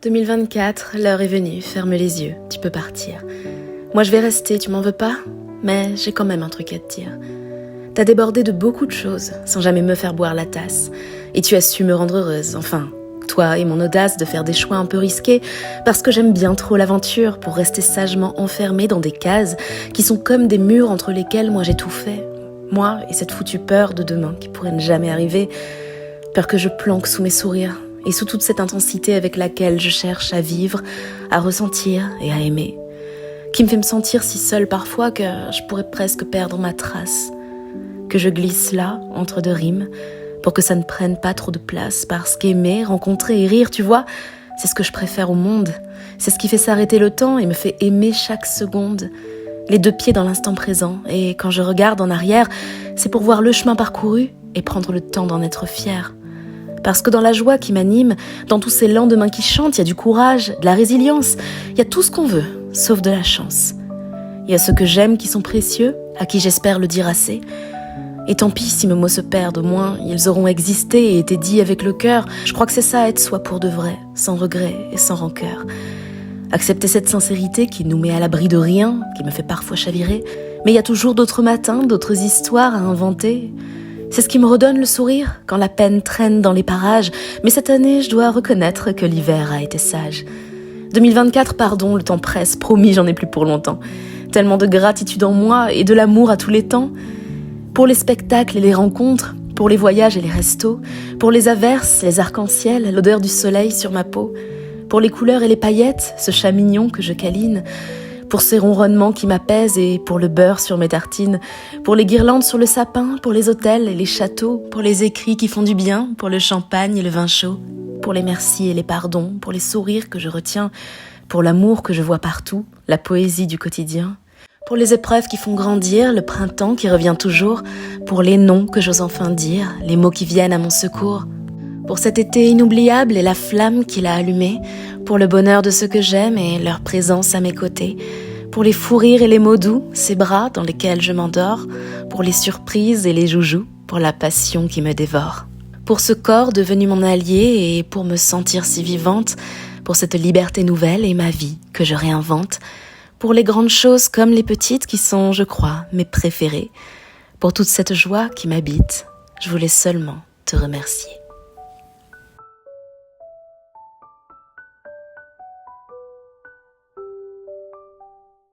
2024, l'heure est venue, ferme les yeux, tu peux partir. Moi je vais rester, tu m'en veux pas? Mais j'ai quand même un truc à te dire. T'as débordé de beaucoup de choses, sans jamais me faire boire la tasse. Et tu as su me rendre heureuse, enfin, toi et mon audace de faire des choix un peu risqués, parce que j'aime bien trop l'aventure pour rester sagement enfermée dans des cases qui sont comme des murs entre lesquels moi j'ai tout fait. Moi et cette foutue peur de demain qui pourrait ne jamais arriver, peur que je planque sous mes sourires, et sous toute cette intensité avec laquelle je cherche à vivre, à ressentir et à aimer, qui me fait me sentir si seule parfois que je pourrais presque perdre ma trace, que je glisse là, entre deux rimes, pour que ça ne prenne pas trop de place, parce qu'aimer, rencontrer et rire, tu vois, c'est ce que je préfère au monde, c'est ce qui fait s'arrêter le temps et me fait aimer chaque seconde, les deux pieds dans l'instant présent, et quand je regarde en arrière, c'est pour voir le chemin parcouru et prendre le temps d'en être fière. Parce que dans la joie qui m'anime, dans tous ces lendemains qui chantent, il y a du courage, de la résilience, il y a tout ce qu'on veut, sauf de la chance. Il y a ceux que j'aime qui sont précieux, à qui j'espère le dire assez. Et tant pis si mes mots se perdent, au moins ils auront existé et été dits avec le cœur. Je crois que c'est ça être soi pour de vrai, sans regret et sans rancœur. Accepter cette sincérité qui nous met à l'abri de rien, qui me fait parfois chavirer. Mais il y a toujours d'autres matins, d'autres histoires à inventer. C'est ce qui me redonne le sourire quand la peine traîne dans les parages. Mais cette année, je dois reconnaître que l'hiver a été sage. 2024, pardon, le temps presse, promis, j'en ai plus pour longtemps. Tellement de gratitude en moi et de l'amour à tous les temps. Pour les spectacles et les rencontres, pour les voyages et les restos, pour les averses, les arcs-en-ciel, l'odeur du soleil sur ma peau, pour les couleurs et les paillettes, ce chat mignon que je câline, pour ces ronronnements qui m'apaisent et pour le beurre sur mes tartines, pour les guirlandes sur le sapin, pour les hôtels et les châteaux, pour les écrits qui font du bien, pour le champagne et le vin chaud, pour les merci et les pardons, pour les sourires que je retiens, pour l'amour que je vois partout, la poésie du quotidien, pour les épreuves qui font grandir, le printemps qui revient toujours, pour les noms que j'ose enfin dire, les mots qui viennent à mon secours, pour cet été inoubliable et la flamme qu'il a allumée, pour le bonheur de ceux que j'aime et leur présence à mes côtés, pour les fous rires et les mots doux, ces bras dans lesquels je m'endors, pour les surprises et les joujoux, pour la passion qui me dévore. Pour ce corps devenu mon allié et pour me sentir si vivante, pour cette liberté nouvelle et ma vie que je réinvente, pour les grandes choses comme les petites qui sont, je crois, mes préférées, pour toute cette joie qui m'habite, je voulais seulement te remercier.